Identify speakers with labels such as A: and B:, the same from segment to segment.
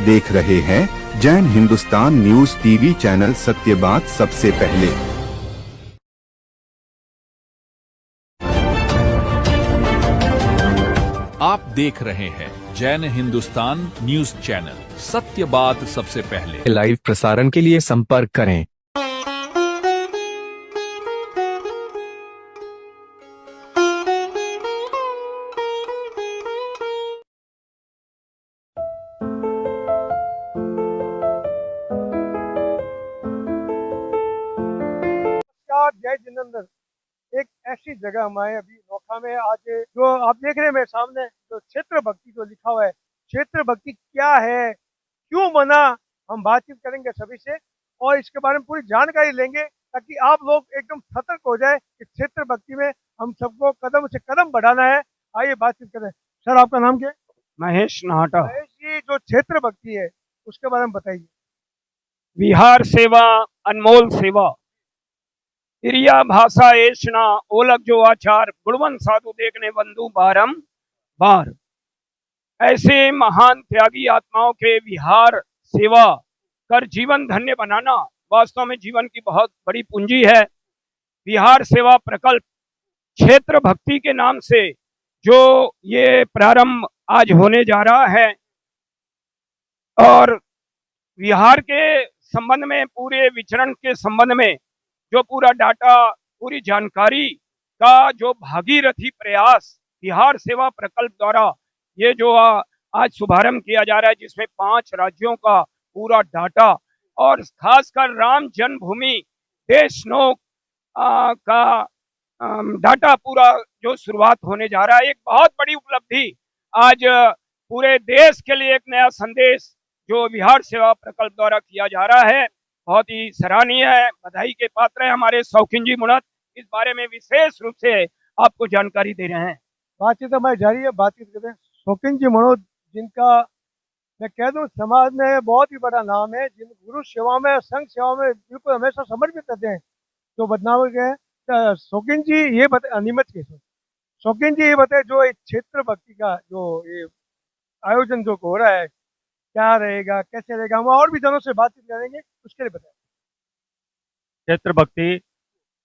A: देख रहे हैं Jain Hindustan news TV channel, सत्य बात सबसे पहले।
B: आप देख रहे हैं जैन हिंदुस्तान न्यूज चैनल, सत्य बात सबसे पहले।
C: लाइव प्रसारण के लिए संपर्क करें।
D: जय जिनेंद्र। एक ऐसी जगह हम आए अभी नोखा में आज, जो आप देख रहे हैं मेरे सामने, जो क्षेत्र भक्ति जो लिखा हुआ है, क्षेत्र भक्ति क्या है, क्यों बना, हम बातचीत करेंगे सभी से और इसके बारे में पूरी जानकारी लेंगे ताकि आप लोग एकदम सतर्क हो जाए कि क्षेत्र भक्ति में हम सबको कदम से कदम बढ़ाना है। आइए बातचीत करें। सर, आपका नाम क्या है?
E: महेश नाहटा।
D: महेश जी, जो क्षेत्र भक्ति है उसके बारे में बताइए।
E: विहार सेवा अनमोल सेवा, इरिया भाषा ऐसना ओलग जो आचार, गुणवन साधु देखने बंधु बारंबार। ऐसे महान त्यागी आत्माओं के विहार सेवा कर जीवन धन्य बनाना वास्तव में जीवन की बहुत बड़ी पूंजी है। विहार सेवा प्रकल्प क्षेत्र भक्ति के नाम से जो ये प्रारंभ आज होने जा रहा है, और विहार के संबंध में, पूरे विचरण के संबंध में जो पूरा डाटा, पूरी जानकारी का जो भागीरथी प्रयास बिहार सेवा प्रकल्प द्वारा ये जो आज शुभारंभ किया जा रहा है, जिसमें 5 राज्यों का पूरा डाटा और खासकर राम जन्मभूमि देशनोक का डाटा पूरा जो शुरुआत होने जा रहा है, एक बहुत बड़ी उपलब्धि आज पूरे देश के लिए, एक नया संदेश जो बिहार सेवा प्रकल्प द्वारा किया जा रहा है, बहुत ही सराहनीय है। बधाई के पात्र है हमारे शौकीन जी मुनत, इस बारे में विशेष रूप से आपको जानकारी दे रहे हैं।
D: बातचीत हमारी जारी है, बातचीत करते हैं शौकीन जी मनोज, जिनका मैं कह दूं समाज में बहुत ही बड़ा नाम है, जिन गुरु सेवा में, संघ सेवा में बिल्कुल हमेशा समर्पित रहते हैं, जो बदनाम गए। शौकीन जी ये बताए, अनियमित केस, शौकीन जी ये बताए, जो एक क्षेत्र भक्ति का जो ये आयोजन जो हो रहा है, क्या रहेगा, कैसे रहेगा, हम और भी जनों से बातचीत करेंगे, उसके लिए बताएं।
F: क्षेत्र भक्ति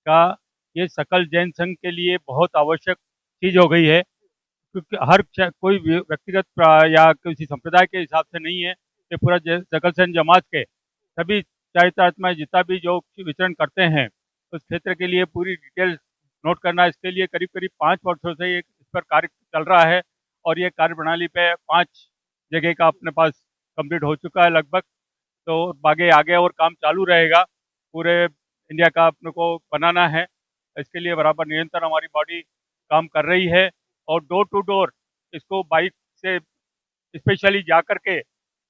F: का ये सकल जैन संघ के लिए बहुत आवश्यक चीज हो गई है, क्योंकि हर कोई व्यक्तिगत या किसी संप्रदाय के हिसाब से नहीं है। ये पूरा सकल जैन जमात के सभी चारित्रात्माएं जितना भी जो विचरण करते हैं, उस क्षेत्र के लिए पूरी डिटेल नोट करना, इसके लिए करीब करीब 5 वर्षों से ये इस पर कार्य चल रहा है और ये कार्य प्रणाली पे 5 जगह का अपने पास कंप्लीट हो चुका है लगभग। तो आगे आगे और काम चालू रहेगा। पूरे इंडिया का अपने को बनाना है, इसके लिए बराबर निरंतर हमारी बॉडी काम कर रही है और डोर टू डोर इसको बाइक से स्पेशली जा करके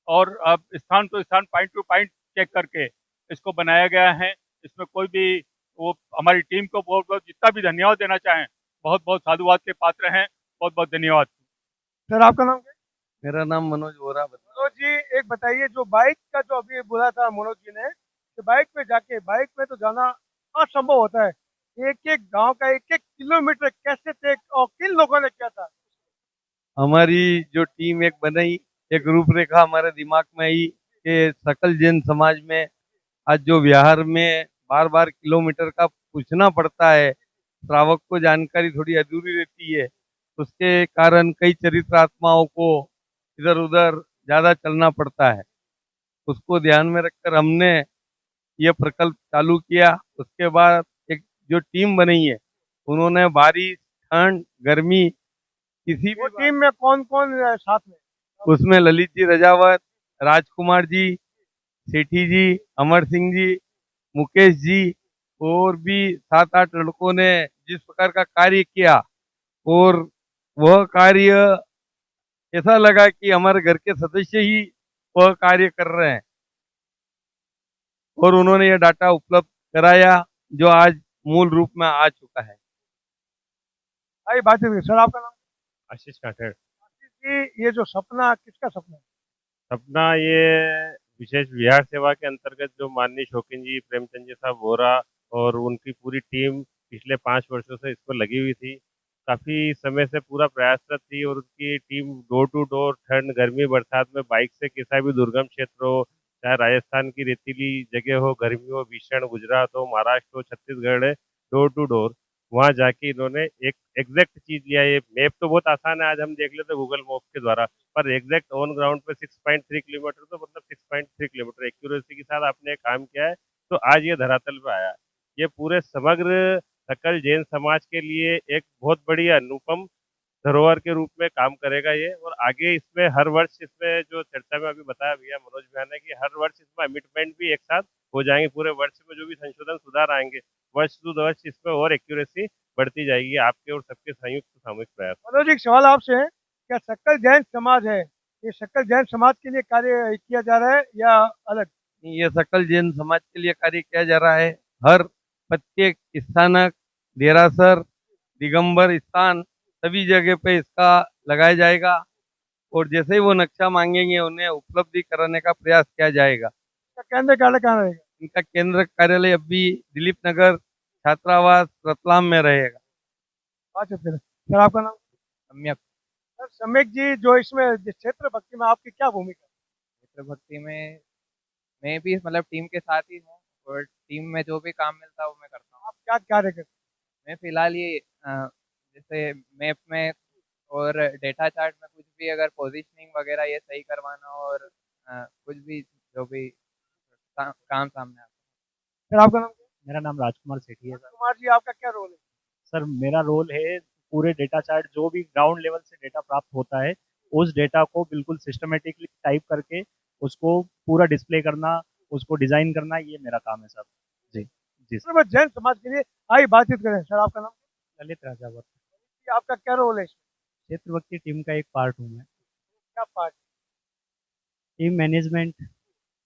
F: और अब स्थान टू स्थान, पॉइंट टू पॉइंट चेक करके इसको बनाया गया है। इसमें कोई भी वो हमारी टीम को बहुत बहुत जितना भी धन्यवाद देना चाहें, बहुत बहुत साधुवाद के पात्र हैं। बहुत बहुत धन्यवाद।
D: सर, आपका नाम क्या है?
G: मेरा नाम मनोज वोरा।
D: मनोज जी, एक बताइए, जो बाइक का जो अभी बोला था मनोज जी ने, कि बाइक पे जाके, बाइक पे तो जाना असंभव होता है, एक एक गांव का एक एक किलोमीटर कैसे थे और किन लोगों ने किया था?
G: हमारी जो टीम एक बनाई, एक रूपरेखा हमारे दिमाग में आई कि सकल जैन समाज में आज जो विहार में बार बार किलोमीटर का पूछना पड़ता है, श्रावक को जानकारी थोड़ी अधूरी रहती है, उसके कारण कई चरित्र आत्माओं को इधर उधर ज़्यादा चलना पड़ता है। उसको ध्यान में रखकर हमने ये प्रकल्प चालू किया। उसके बाद एक जो टीम बनी है, उन्होंने बारिश, ठंड, गर्मी, किसी भी
D: टीम में कौन कौन साथ में?
G: उसमें ललित जी रजावत, राजकुमार जी, सेठी जी, अमर सिंह जी, मुकेश जी और भी 7-8 लड़कों ने जिस प्रकार का कार्य किया, और वह कार्य ऐसा लगा कि हमारे घर के सदस्य ही वह कार्य कर रहे हैं, और उन्होंने यह डाटा उपलब्ध कराया जो आज मूल रूप में आ चुका है।
D: आइए बातचीत करें। सर, आपका नाम?
H: आशीष काठेड़।
D: आशीष जी, ये जो सपना, किसका सपना है?
H: सपना ये विशेष विहार सेवा के अंतर्गत जो माननीय शौकीन जी प्रेमचंद जी साहब वोरा और उनकी पूरी टीम पिछले 5 वर्षों से इस पर लगी हुई थी, काफी समय से पूरा प्रयासरत थी और उसकी टीम डोर टू डोर ठंड गर्मी बरसात में बाइक से किसी भी दुर्गम क्षेत्र हो, चाहे राजस्थान की रेतीली जगह हो, गर्मी हो भीषण, गुजरात हो, महाराष्ट्र हो, छत्तीसगढ़ है, डोर टू डोर वहां जाके इन्होंने एक एग्जैक्ट चीज लिया। ये मैप तो बहुत आसान है, आज हम देख लेते गूगल मैप के द्वारा, पर एग्जैक्ट ऑन ग्राउंड पे 6.3 किलोमीटर, तो मतलब 6.3 किलोमीटर एक्यूरेसी के साथ आपने काम किया है, तो आज ये धरातल पे आया। ये पूरे समग्र सकल जैन समाज के लिए एक बहुत बड़ी अनुपम धरोहर के रूप में काम करेगा ये। और आगे इसमें हर वर्ष, इसमें जो चर्चा में अभी बताया भैया मनोज भैया ने, कि हर वर्ष इसमें अमिटमेंट भी एक साथ हो जाएंगे, पूरे वर्ष में जो भी संशोधन सुधार आएंगे वर्ष टू वर्ष इसमें और एक्यूरेसी बढ़ती जाएगी, आपके और सबके संयुक्त सामूहिक प्रयास।
D: मनोज, एक सवाल आपसे है, क्या सकल जैन समाज है, ये सकल जैन समाज के लिए कार्य किया जा रहा है या अलग?
G: ये सकल जैन समाज के लिए कार्य किया जा रहा है। हर प्रत्येक स्थानक, देरासर, दिगंबर स्थान, सभी जगह पे इसका लगाया जाएगा और जैसे ही वो नक्शा मांगेंगे उन्हें उपलब्धि कराने का प्रयास किया जाएगा।
D: इसका केंद्र कार्यालय कहाँ रहेगा?
G: इनका केंद्र कार्यालय अभी दिलीप नगर छात्रावास रतलाम में रहेगा।
D: अच्छा, फिर सर आपका नाम?
I: सम्यक।
D: सर सम्यक जी, जो इसमें क्षेत्र भक्ति में आपकी क्या भूमिका?
I: क्षेत्र भक्ति में मैं भी मतलब टीम के साथ ही हूँ और टीम में जो भी काम मिलता है वो मैं करता हूँ।
D: आप क्या कार्य करते
I: मैं फिलहाल ये जैसे मैप में और डेटा चार्ट में कुछ भी अगर पोजीशनिंग वगैरह ये सही करवाना और कुछ भी जो भी काम सामने आता है।
D: हैं? सर आपका नाम क्या है?
J: मेरा नाम राजकुमार सेठी है सर।
D: कुमार जी, आपका क्या रोल है?
J: सर मेरा रोल है पूरे डेटा चार्ट, जो भी ग्राउंड लेवल से डेटा प्राप्त होता है उस डेटा को बिल्कुल सिस्टमेटिकली टाइप करके उसको पूरा डिस्प्ले करना, उसको डिजाइन करना, ये मेरा काम है सर। जी जी सर।
D: सर बस जैन समाज के लिए आई बातचीत करें। सर आपका नाम?
J: ललित राजावत।
D: आपका क्या रोल है इसमें?
J: क्षेत्र भक्ति टीम का एक पार्ट हूँ मैं।
D: क्या पार्ट?
J: टीम मैनेजमेंट,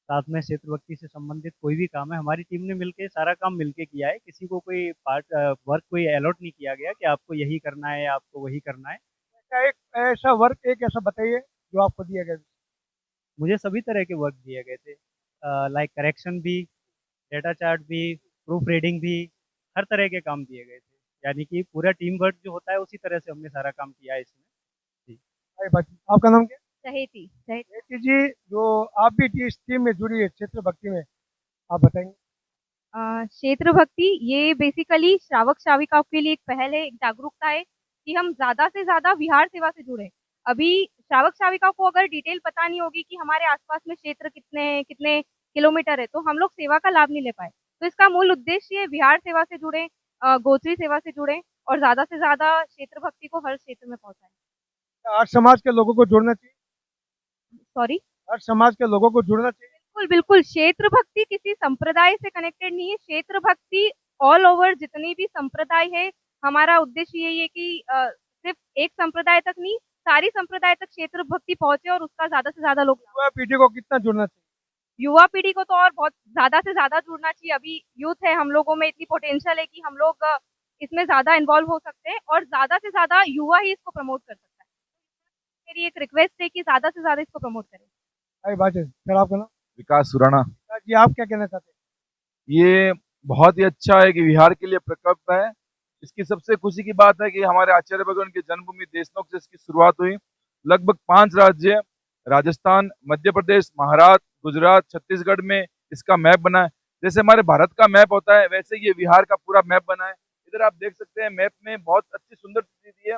J: साथ में क्षेत्र भक्ति से संबंधित कोई भी काम है हमारी टीम ने मिलके सारा काम मिलके किया है। किसी को कोई पार्ट वर्क कोई अलॉट नहीं किया गया कि आपको यही करना है, आपको वही करना है।
D: क्या एक ऐसा वर्क, एक ऐसा बताइए जो आपको दिया गया?
J: मुझे सभी तरह के वर्क दिए गए थे, लाइक करेक्शन भी, डेटा चार्ट भी, प्रूफ रीडिंग भी, हर तरह के काम दिए गए थे। यानी कि पूरा टीम वर्क जो होता है उसी तरह से हमने सारा काम किया है इसमें। जी।
D: आई बातचीत। आपका नाम क्या?
K: सहेती।
D: बेटी जी, जो आप भी इस टीम में जुड़ी है क्षेत्र भक्ति में, आप बताएंगे?
K: क्षेत्र भक्ति ये बेसिकली श्रावक श्राविकाओं के लिए एक पहल है, एक जागरूकता है कि हम ज़्यादा से ज़्यादा विहार सेवा से जुड़े। अभी श्रावक श्राविकाओं को अगर डिटेल पता नहीं होगी कि हमारे आसपास में क्षेत्र कितने कितने किलोमीटर है, तो हम लोग सेवा का लाभ नहीं ले पाए। तो इसका मूल उद्देश्य विहार सेवा से जुड़े, गोत्री सेवा से जुड़े और ज़्यादा से ज़्यादा क्षेत्र भक्ति को हर क्षेत्र में पहुँचाएं।
D: हर समाज के लोगों को जुड़ना चाहिए।
K: सॉरी,
D: हर समाज के लोगों को जुड़ना चाहिए।
K: बिल्कुल बिल्कुल। क्षेत्र भक्ति किसी संप्रदाय से कनेक्टेड नहीं है। क्षेत्र भक्ति ऑल ओवर जितनी भी संप्रदाय है, हमारा उद्देश्य यही है कि सिर्फ एक संप्रदाय तक नहीं, सारी संप्रदाय तक क्षेत्र भक्ति पहुंचे और उसका ज्यादा से ज्यादा लोग।
D: युवा पीढ़ी को कितना जुड़ना चाहिए?
K: युवा पीढ़ी को तो और बहुत ज्यादा से ज्यादा जुड़ना चाहिए। अभी यूथ है, हम लोगों में इतनी पोटेंशियल है कि हम लोग इसमें ज्यादा इन्वॉल्व हो सकते हैं और ज्यादा से ज्यादा युवा ही इसको प्रमोट कर सकता है। मेरी एक रिक्वेस्ट है कि ज्यादा से ज्यादा इसको प्रमोट करें।
D: आई बातचीत। सर आपका नाम?
L: विकास सुराना।
D: जी, आप क्या कहना चाहते हैं?
L: ये बहुत ही अच्छा है कि बिहार के लिए प्रकल्प है। इसकी सबसे खुशी की बात है कि हमारे आचार्य भगवान की जन्मभूमि देशनोक से इसकी शुरुआत हुई। लगभग 5 राज्य, राजस्थान, मध्य प्रदेश, महाराष्ट्र, गुजरात, छत्तीसगढ़ में इसका मैप बना है। जैसे हमारे भारत का मैप होता है वैसे ये बिहार का पूरा मैप बना है। इधर आप देख सकते हैं मैप में बहुत अच्छी सुंदर चीज दी है,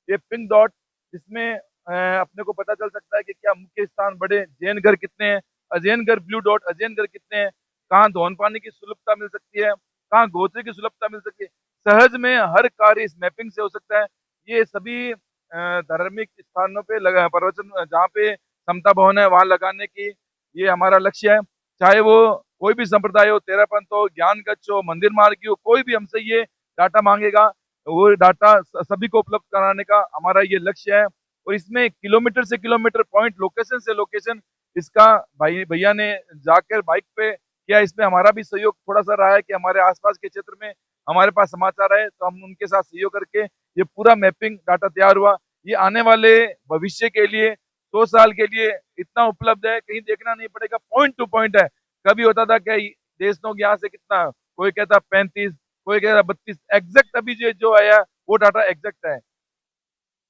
L: ये पिंक डॉट, जिसमें अपने को पता चल सकता है कि क्या मुख्य स्थान बड़े जैन घर कितने हैं, अजैन घर ब्लू डॉट, अजैन घर कितने हैं, कहाँ धौन पानी की सुलभता मिल सकती है, कहाँ गोत्री की सुलभता मिल सकती है। सहज में हर कार्य इस मैपिंग से हो सकता है। ये सभी धार्मिक स्थानों पे लगा प्रवचन, जहाँ पे समता भवन है वहां लगाने की ये हमारा लक्ष्य है। चाहे वो कोई भी संप्रदाय हो, तेरा पंथ हो, ज्ञान गच्छ हो, मंदिर मार्ग हो, कोई भी हमसे ये डाटा मांगेगा, वो डाटा सभी को उपलब्ध कराने का हमारा ये लक्ष्य है। और इसमें किलोमीटर से किलोमीटर, पॉइंट, लोकेशन से लोकेशन इसका भैया ने जाकर बाइक पे किया। इसमें हमारा भी सहयोग थोड़ा सा रहा है कि हमारे आसपास के क्षेत्र में हमारे पास समाचार है तो हम उनके साथ सहयोग करके ये पूरा मैपिंग डाटा तैयार हुआ। ये आने वाले भविष्य के लिए 100 साल के लिए इतना उपलब्ध है, कहीं देखना नहीं पड़ेगा, पॉइंट टू पॉइंट है। कभी होता था कि देशनोक यहाँ से कितना, कोई कहता 35, कोई कहता 32, एग्जैक्ट अभी जो आया वो डाटा एग्जैक्ट है।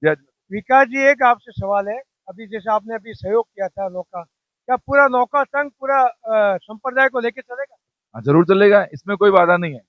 L: जय
D: विकास जी, एक आपसे सवाल है। अभी जैसे आपने अभी सहयोग किया था नौका, क्या पूरा नौका संघ पूरा संप्रदाय को लेके चलेगा?
L: हाँ, जरूर चलेगा, इसमें कोई बाधा नहीं है।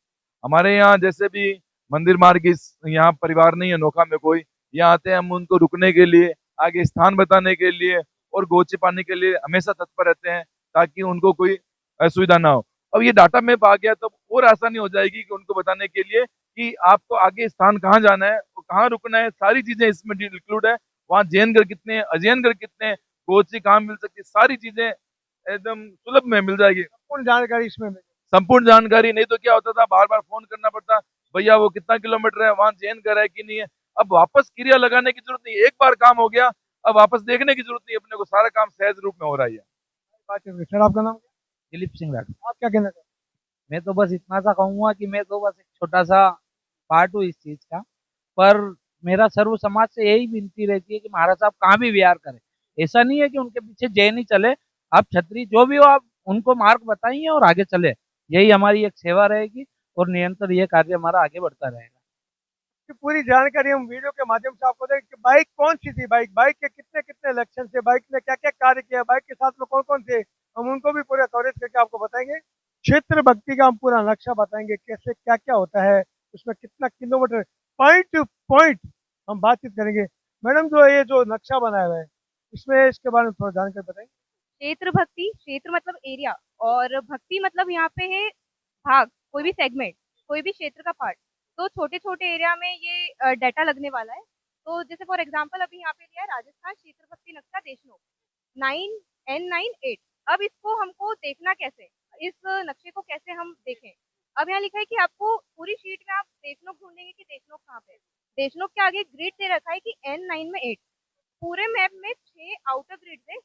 L: हमारे यहाँ जैसे भी मंदिर मार्ग यहाँ परिवार नहीं है नौका में कोई, यहाँ आते हैं हम उनको रुकने के लिए, आगे स्थान बताने के लिए और गोची पाने के लिए हमेशा तत्पर रहते हैं, ताकि उनको कोई असुविधा ना हो। अब ये डाटा मैप आ गया तो और आसानी हो जाएगी कि उनको बताने के लिए कि आपको आगे स्थान कहाँ जाना है और कहाँ रुकना है, सारी चीजें इसमें इंक्लूड है। वहाँ जैन घर कितने हैं, अजैन घर कितने हैं, गोची कहाँ मिल सकती है, सारी चीजें एकदम सुलभ में मिल जाएगी।
D: पूर्ण जानकारी इसमें मिलेगी।
L: संपूर्ण जानकारी, नहीं तो क्या होता था बार बार फोन करना पड़ता, भैया वो कितना किलोमीटर है, वहां जैन घर है कि नहीं है। अब वापस क्रिया लगाने की जरूरत नहीं, एक बार काम हो गया, अब वापस देखने की जरूरत नहीं, अपने को सारा काम सहज रूप में हो रहा है।
D: सर, आपका नाम?
M: दिलीप सिंह राठौर।
D: आप क्या कहना चाहते
M: मैं तो बस इतना सा कहूंगा कि मैं तो बस एक छोटा सा पार्ट हूँ इस चीज का, पर मेरा सर्व समाज से यही विनती रहती है कि महाराज साहब कहाँ भी विहार करें, ऐसा नहीं है कि उनके पीछे जैन ही चले, आप छत्री जो भी हो आप उनको मार्ग बताइए और आगे चले, यही हमारी एक सेवा रहेगी और निरंतर ये कार्य हमारा आगे बढ़ता रहेगा।
D: कि पूरी जानकारी हम वीडियो के माध्यम से आपको दें कि बाइक कौन सी थी, बाइक के कितने कितने लक्षण थे, बाइक ने क्या क्या कार्य किया, बाइक के साथ में कौन कौन थे, हम उनको भी पूरा कवरेज करके आपको बताएंगे। क्षेत्र भक्ति का हम पूरा नक्शा बताएंगे, कैसे क्या क्या होता है, उसमें कितना किलोमीटर, पॉइंट टू पॉइंट हम बातचीत करेंगे। मैडम, जो ये जो नक्शा बनाया हुआ है, इसमें इसके बारे में थोड़ा जानकारी बताएंगे।
K: क्षेत्र भक्ति, क्षेत्र मतलब एरिया और भक्ति मतलब यहाँ पे है भाग, कोई भी सेगमेंट, कोई भी क्षेत्र का पार्ट। तो छोटे छोटे एरिया में ये डाटा लगने वाला है। तो जैसे फॉर एग्जांपल अभी यहाँ पे लिया है राजस्थान क्षेत्र भक्ति नक्शा देशनोक 9N98। अब इसको हमको देखना कैसे, इस नक्शे को कैसे हम देखें। अब यहाँ लिखा है कि आपको पूरी शीट में आप देशनोक ढूंढेंगे कि देशनोक कहाँ पे है। देशनोक के आगे ग्रिड दे रखा है कि N9 में 8। पूरे मैप में 6 आउटर ग्रिड है,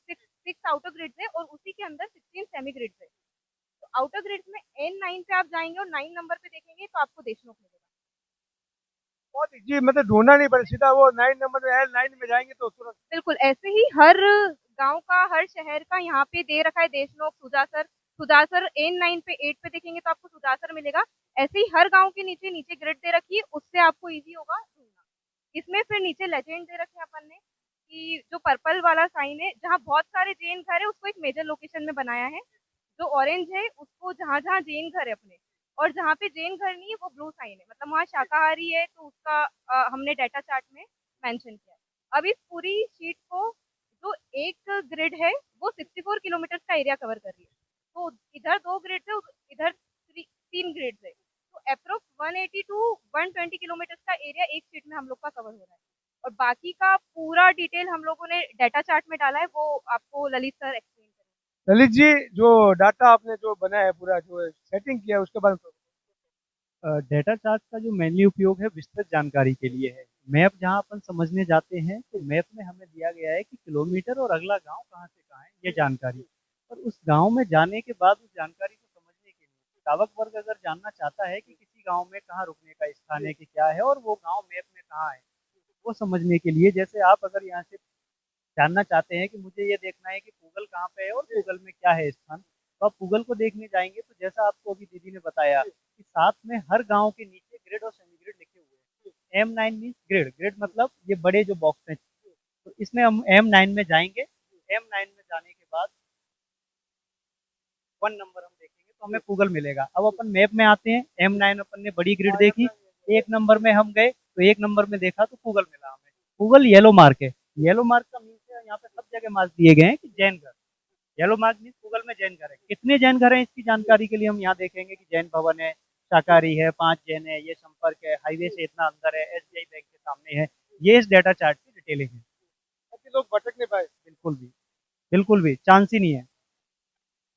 K: 6 आउटर ग्रिड है और उसी के अंदर 16 सेमी ग्रिड है। तो आउटर ग्रिड में N9 पे आप जाएंगे और 9 नंबर पे देखेंगे तो आपको देशनोक मिलेगा।
D: बहुत जी, मतलब ढूंढना नहीं पड़े, सीधा वो 9 नंबर में L9 में जाएंगे तो तुरंत।
K: बिल्कुल ऐसे ही हर गांव का, हर शहर का यहाँ पे दे रखा है देशनोक, सुदासर N9 पे 8 पे देखेंगे तो आपको सुदासर मिलेगा। ऐसे ही हर गांव के नीचे नीचे ग्रिड दे रखी है, उससे आपको इजी होगा ढूंढना। इसमें फिर नीचे लेजेंड दे रखे हैं अपन ने कि जो पर्पल वाला साइन है जहाँ बहुत सारे जैन घर है उसको एक मेजर लोकेशन में बनाया है। जो ऑरेंज है उसको जहाँ जहाँ जैन घर है अपने, और जहाँ पे जैन घर नहीं है वो ब्लू साइन है, मतलब वहाँ शाकाहारी है तो उसका हमने डाटा चार्ट में मेंशन किया है। अब इस पूरी शीट को जो एक ग्रिड है वो 64 किलोमीटर का एरिया कवर कर रही है। तो इधर 2 ग्रिड है, इधर 3 ग्रिड है, तो अप्रोक्स 180 टू 120 किलोमीटर का एरिया एक शीट में हम लोग का कवर हो रहा है। और बाकी का पूरा डिटेल हम लोगों ने डाटा चार्ट में डाला है, वो आपको ललित सर एक्सप्लेन करेंगे।
D: ललित जी, जो डाटा आपने जो बनाया है, पूरा जो सेटिंग किया है, उसके बारे में
J: डेटा चार्ट का जो मेनली उपयोग है विस्तृत जानकारी के लिए है। मैप जहां अपन समझने जाते हैं तो मैप में हमें दिया गया है कि किलोमीटर और अगला गांव कहां से कहां है ये जानकारी, और उस गांव में जाने के बाद उस जानकारी को समझने के लिए श्रावक वर्ग अगर जानना चाहता है कि किसी गांव में कहाँ रुकने का स्थान है कि क्या है और वो गांव मैप में कहाँ है, वो समझने के लिए, जैसे आप अगर यहाँ से जानना चाहते हैं कि मुझे ये देखना है कि गूगल कहाँ पे है और गूगल में क्या है स्थान, तो आप गूगल को देखने जाएंगे तो जैसा आपको अभी दीदी ने बताया कि साथ में हर गांव के नीचे ग्रिड और सेमी ग्रिड लिखे हुए हैं। M9 मीन्स ग्रिड, ग्रिड मतलब ये बड़े जो बॉक्स हैं, तो इसमें हम M9 में जाएंगे। M9 में जाने के बाद 1 नंबर हम देखेंगे तो हमें गूगल मिलेगा। अब अपन मैप में आते हैं, M9 अपन ने बड़ी ग्रिड देखी, 1 नंबर में हम गए तो 1 नंबर में देखा तो गूगल मिला हमें। गूगल येलो मार्क है, येलो मार्क का मीन्स यहाँ पे सब जगह मार्क दिए गए हैं कि जैन घर, येलो मार्क मीन्स गूगल में जैन घर है। कितने जैन घर हैं इसकी जानकारी के लिए हम यहाँ देखेंगे कि जैन भवन है, शाकाहारी है, 5 जैन है, ये संपर्क है, हाईवे से इतना अंदर है, SBI बैंक के सामने है। ये इस डाटा चार्ट की डिटेलिंग है।
D: लोग भटक नहीं पाए,
J: बिल्कुल भी चांस ही नहीं है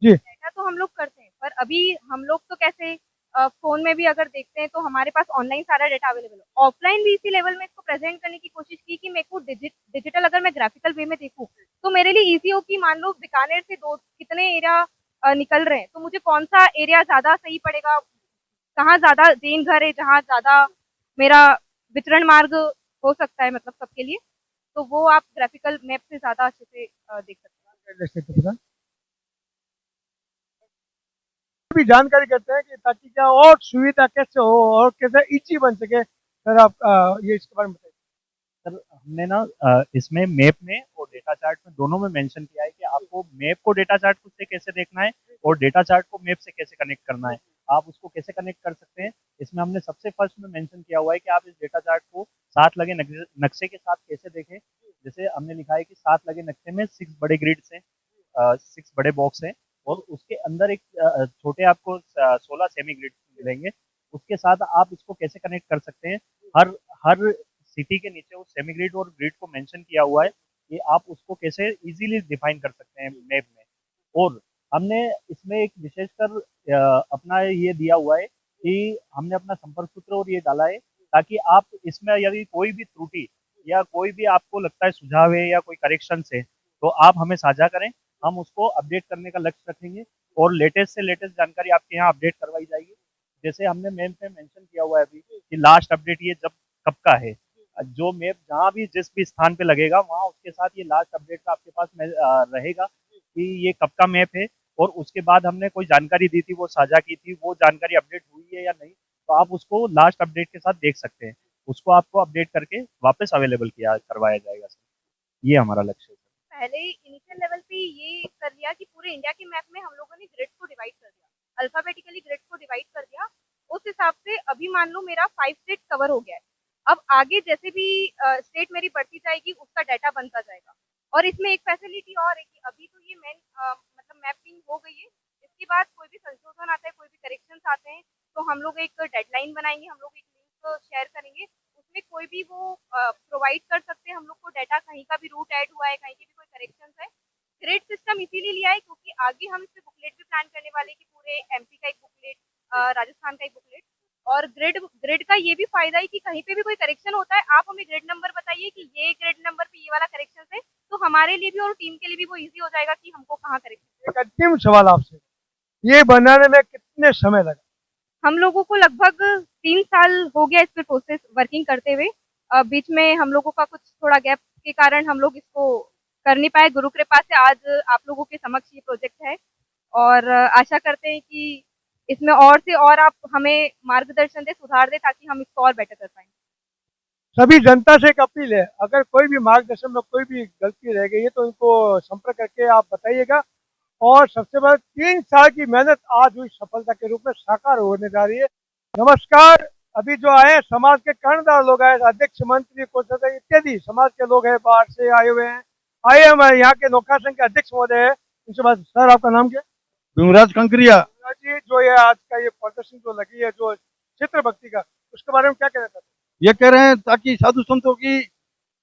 D: जी।
K: डाटा तो हम लोग करते हैं, पर अभी हम लोग तो कैसे फोन में भी अगर देखते हैं तो हमारे पास ऑनलाइन सारा डाटा अवेलेबल है। ऑफलाइन भी इसी लेवल में इसको प्रेजेंट करने की कोशिश की कि मेरे को डिजिटल अगर मैं ग्राफिकल वे में देखूं तो मेरे लिए इजी हो कि मान लो बीकानेर से कितने एरिया निकल रहे हैं, तो मुझे कौन सा एरिया ज्यादा सही पड़ेगा, कहाँ ज्यादा जैन घर है, जहाँ ज्यादा मेरा वितरण मार्ग हो सकता है, मतलब सबके लिए, तो वो आप ग्राफिकल मैप से ज्यादा अच्छे से देख सकते हैं।
D: भी जानकारी करते हैं कि ताकि क्या और सुविधा कैसे हो और कैसे इजी बन सके। सर, आप ये इसके बारे में बताइए।
J: सर हमने ना इसमें मैप में और डेटा चार्ट में दोनों में मेंशन किया है कि आपको मैप को डेटा चार्ट से कैसे देखना है और डेटा चार्ट को मैप से कैसे कनेक्ट करना है। आप उसको कैसे कनेक्ट कर सकते हैं, इसमें हमने सबसे फर्स्ट में मेंशन किया हुआ है कि आप इस डेटा चार्ट को साथ लगे नक्शे के साथ कैसे देखें। जैसे हमने लिखा है कि साथ लगे नक्शे में 6 बड़े ग्रिड्स हैं, 6 बड़े बॉक्स हैं और उसके अंदर एक छोटे आपको 16 सेमी ग्रिड मिलेंगे। उसके साथ आप इसको कैसे कनेक्ट कर सकते हैं, हर हर सिटी के नीचे वो सेमी ग्रिड और ग्रिड को मेंशन किया हुआ है कि आप उसको कैसे इजीली डिफाइन कर सकते हैं मैप में। और हमने इसमें एक विशेषकर अपना ये दिया हुआ है कि हमने अपना संपर्क सूत्र और ये डाला है ताकि आप इसमें यदि कोई भी त्रुटि या कोई भी आपको लगता है सुझाव है या कोई करेक्शन है तो आप हमें साझा करें, हम उसको अपडेट करने का लक्ष्य रखेंगे और लेटेस्ट से लेटेस्ट जानकारी आपके यहाँ अपडेट करवाई जाएगी। जैसे हमने मैप में मेंशन किया हुआ है अभी कि लास्ट अपडेट ये जब कब का है, जो मैप जहाँ भी जिस भी स्थान पे लगेगा वहाँ उसके साथ ये लास्ट अपडेट का आपके पास रहेगा कि ये कब का मैप है और उसके बाद हमने कोई जानकारी दी थी वो साझा की थी, वो जानकारी अपडेट हुई है या नहीं, तो आप उसको लास्ट अपडेट के साथ देख सकते हैं। उसको आपको अपडेट करके वापस अवेलेबल किया करवाया जाएगा सर, ये हमारा लक्ष्य है।
K: पहले इनिशियल लेवल पे ये कर लिया कि पूरे इंडिया के मैप में हम लोगों ने ग्रिड को डिवाइड कर दिया, अल्फाबेटिकली ग्रिड को डिवाइड कर दिया। उस हिसाब से अभी मान लो मेरा 5 स्टेट कवर हो गया है। अब आगे जैसे भी स्टेट मेरी बढ़ती जाएगी उसका डाटा बनता जाएगा। और इसमें एक फैसिलिटी और है कि अभी तो ये मेन मतलब मैपिंग हो गई है, इसके बाद कोई भी संशोधन आता है, कोई भी करेक्शंस आते हैं तो हम लोग एक डेडलाइन बनाएंगे, हम लोग एक लिंक शेयर करेंगे, उसमें कोई भी वो प्रोवाइड कर सकते हैं हम लोग को डाटा, कहीं का भी रूट ऐड हुआ है, कहीं की भी कोई करेक्शंस है। ग्रिड सिस्टम इसीलिए लिया है क्योंकि आगे हम इस पे बुकलेट भी प्लान करने वाले हैं कि पूरे एमपी का एक बुकलेट, राजस्थान का एक बुकलेट। और ग्रिड का ये भी फायदा है कि कहीं पे भी कोई करेक्शन होता है आप हमें ग्रिड नंबर बताइए कि ये ग्रिड नंबर पे ये वाला करेक्शन है, तो हमारे लिए भी और टीम के लिए भी वो इजी हो जाएगा कि हमको कहाँ करेक्शन।
D: एक अंतिम सवाल आपसे, ये बनाने में कितने समय लगा?
K: हम लोगों को लगभग 3 साल हो गया इस पे प्रोसेस वर्किंग करते हुए। बीच में हम लोगों का कुछ थोड़ा गैप के कारण हम लोग इसको कर नहीं पाए। गुरु कृपा से आज आप लोगों के समक्ष ये प्रोजेक्ट है और आशा करते हैं कि इसमें और से और आप हमें मार्गदर्शन दे, सुधार दे ताकि हम इसको और बेटर कर पाएं।
D: सभी जनता से एक अपील है, अगर कोई भी मार्गदर्शन में कोई भी गलती रह गई है तो इनको संपर्क करके आप बताइएगा। और सबसे बड़ा 3 साल की मेहनत आज हुई सफलता के रूप में साकार होने जा रही है। नमस्कार, अभी जो आए समाज के कर्णधार लोग आए, अध्यक्ष, मंत्री, कोषाध्यक्ष इत्यादि समाज के लोग हैं, बाहर से आए हुए हैं। आइए हम यहाँ के नौका संघ के अध्यक्ष महोदय है, इनसे बात। सर आपका नाम क्या?
G: भीमराज कंकरिया।
D: जी, जो ये आज का ये प्रदर्शन जो लगी है जो क्षेत्र भक्ति का, उसके बारे में क्या कहना चाहते हैं?
G: ये कह रहे हैं ताकि साधु संतों की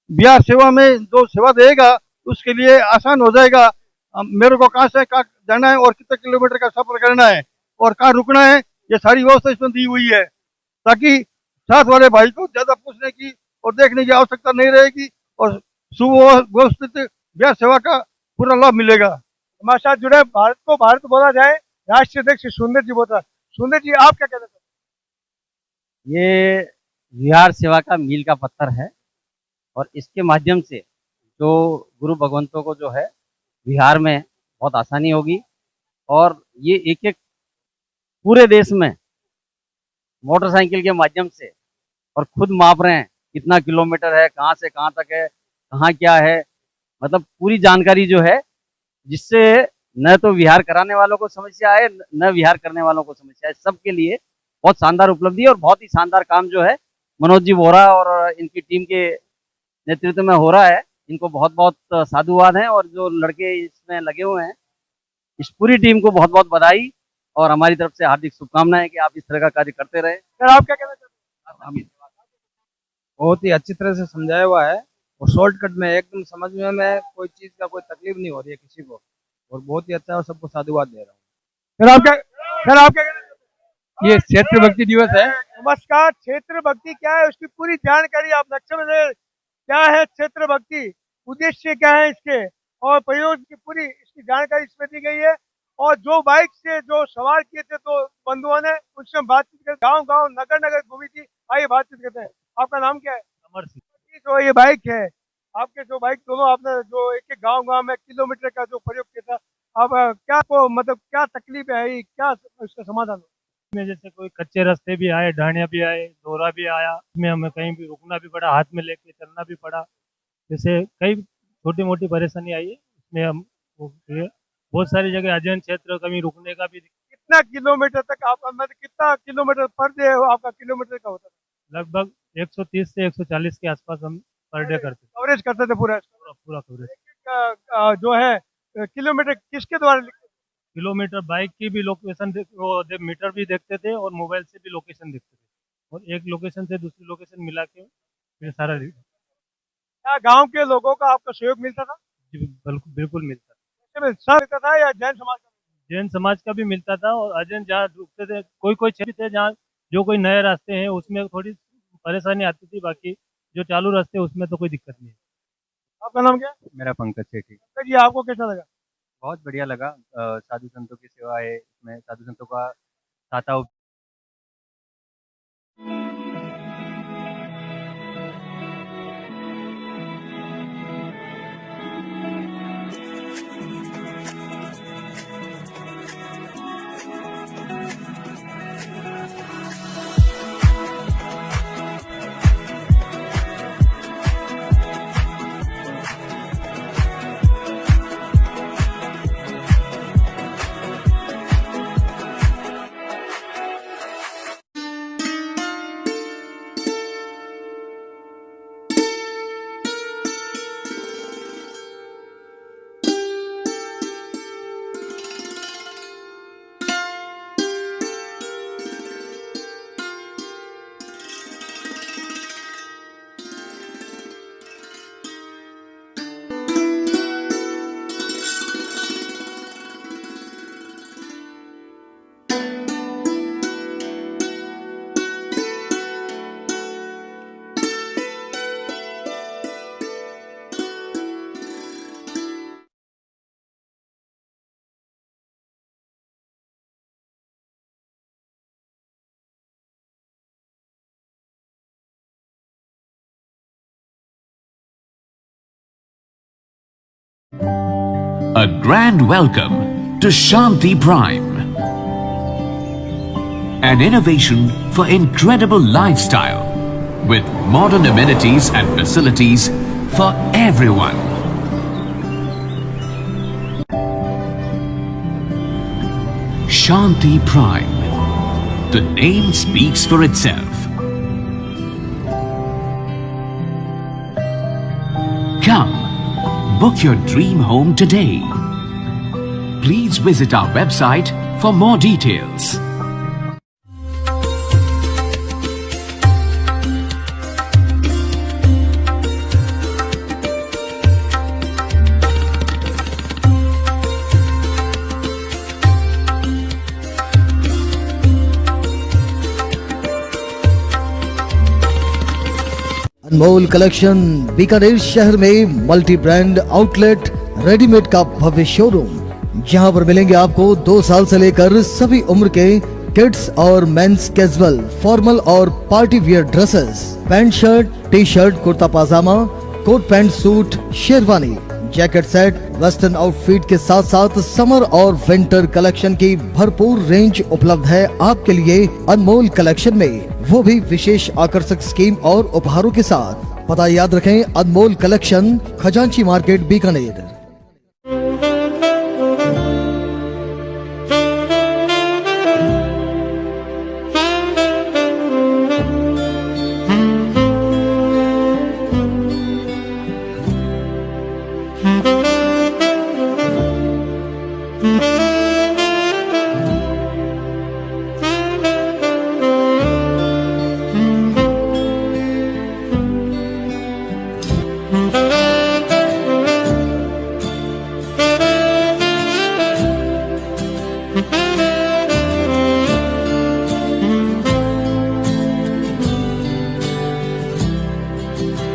G: बिहार सेवा में जो सेवा देगा उसके लिए आसान हो जाएगा। मेरे को कहाँ से कहाँ जाना है और कितने किलोमीटर का सफर करना है और कहाँ रुकना है, ये सारी व्यवस्था इसमें दी हुई है ताकि साथ वाले भाई को ज्यादा पूछने की और देखने की आवश्यकता नहीं रहेगी और सुव्यवस्थित बिहार सेवा का पूरा लाभ मिलेगा।
D: हमारे साथ जुड़े भारत को भारत बोला जाए राष्ट्रीय अध्यक्ष सुंदर जी बोता। सुंदर जी, आप क्या कहना चाहते हैं?
N: ये बिहार सेवा का मील का पत्थर है और इसके माध्यम से जो गुरु भगवंतों को जो है बिहार में बहुत आसानी होगी और ये एक एक पूरे देश में मोटरसाइकिल के माध्यम से और खुद माप रहे हैं कितना किलोमीटर है, कहाँ से कहाँ तक है, कहाँ क्या है, मतलब पूरी जानकारी जो है, जिससे न तो विहार कराने वालों को समस्या है न विहार करने वालों को समस्या है, सबके लिए बहुत शानदार उपलब्धि और बहुत ही शानदार काम जो है मनोज जी वोरा और इनकी टीम के नेतृत्व में हो रहा है। इनको बहुत बहुत साधुवाद है और जो लड़के इसमें लगे हुए हैं इस पूरी टीम को बहुत बहुत बधाई और हमारी तरफ से हार्दिक शुभकामनाएं कि आप इस तरह का कार्य करते रहे।
D: सर आप क्या कहना चाहते हैं?
M: बहुत ही अच्छी तरह से समझाया हुआ है और शॉर्टकट में एकदम समझ में कोई चीज का कोई तकलीफ नहीं हो रही है किसी को और बहुत ही अच्छा है और सबको साधुवाद दे रहा हूँ।
D: सर आप क्या कहना चाहते हैं?
M: ये क्षेत्र भक्ति दिवस है।
D: नमस्कार, क्षेत्र भक्ति क्या है उसकी पूरी जानकारी आप नक्शे में दे। क्या है क्षेत्र भक्ति, उद्देश्य क्या है इसके और प्रयोग की पूरी इसकी जानकारी इसमें दी गई है। और जो बाइक से जो सवार किए थे तो बंधुओं ने उनसे बातचीत कर, गांव गांव नगर नगर घूमी थी। आइए बातचीत करते हैं। आपका नाम क्या है?
F: अमर सिंह।
D: जो ये बाइक है आपके, जो बाइक दोनों आपने जो एक एक गांव गांव में किलोमीटर का जो प्रयोग किया था, अब क्या को मतलब क्या तकलीफ है, क्या उसका समाधान?
F: में जैसे कोई कच्चे रास्ते भी आए, ढाणिया भी आए, दोहरा भी आया, इसमें हमें कहीं भी रुकना भी पड़ा, हाथ में लेके चलना भी पड़ा। जैसे कई छोटी मोटी परेशानी आई है, इसमें हम बहुत सारी जगह अध्ययन क्षेत्र कभी रुकने का भी।
D: कितना किलोमीटर तक आपका, मतलब कितना किलोमीटर पर डे आपका किलोमीटर का होता था?
F: लगभग 130 से 140 के आसपास हम पर डे करते थे।
D: कवरेज करते थे पूरा
F: पूरा कवरेज।
D: जो है किलोमीटर किसके द्वारा लिखते थे?
F: किलोमीटर बाइक की भी लोकेशन वो मीटर भी देखते थे और मोबाइल से भी लोकेशन देखते थे, और एक लोकेशन से दूसरी लोकेशन मिला के फिर सारा।
D: क्या गांव के लोगों का आपका सहयोग मिलता था?
F: बिल्कुल मिलता
D: मिलता था या जैन समाज का?
F: जैन समाज का भी मिलता था, और अजैन जहाँ रुकते थे, कोई क्षेत्र थे जहाँ जो कोई नए रास्ते हैं उसमें थोड़ी परेशानी आती थी, बाकी जो चालू रास्ते उसमें तो कोई दिक्कत नहीं है।
D: आपका नाम क्या है?
O: मेरा पंकज सेठी।
D: जी, आपको कैसा लगा?
O: बहुत बढ़िया लगा। साधु संतों की सेवा है इसमें, साधु संतों का साता
P: A grand welcome to Shanti Prime, an innovation for incredible lifestyle with modern amenities and facilities for everyone. Shanti Prime. The name speaks for itself. Come, book your dream home today. Please visit our website for more details.
Q: Anmol collection Bikaner शहर में multi brand outlet readymade का भव्य showroom, जहां पर मिलेंगे आपको 2 साल से लेकर सभी उम्र के किड्स और मेंस कैजुअल, फॉर्मल और party wear dresses, pant shirt, T shirt, kurta pyjama, coat pant suit, sherwani, jacket set, western outfit के साथ साथ समर और विंटर कलेक्शन की भरपूर रेंज उपलब्ध है आपके लिए अनमोल कलेक्शन में, वो भी विशेष आकर्षक स्कीम और उपहारों के साथ। पता याद रखें, अनमोल कलेक्शन, खजांची मार्केट, बीकानेर।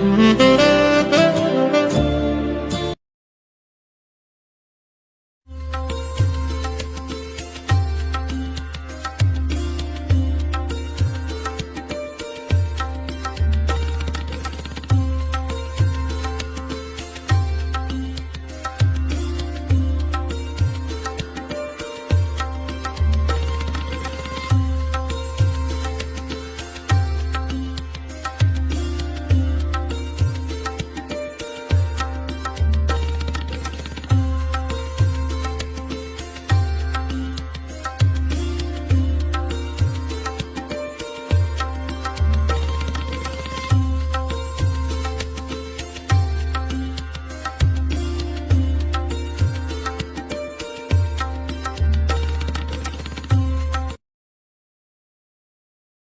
R: Mm-hmm.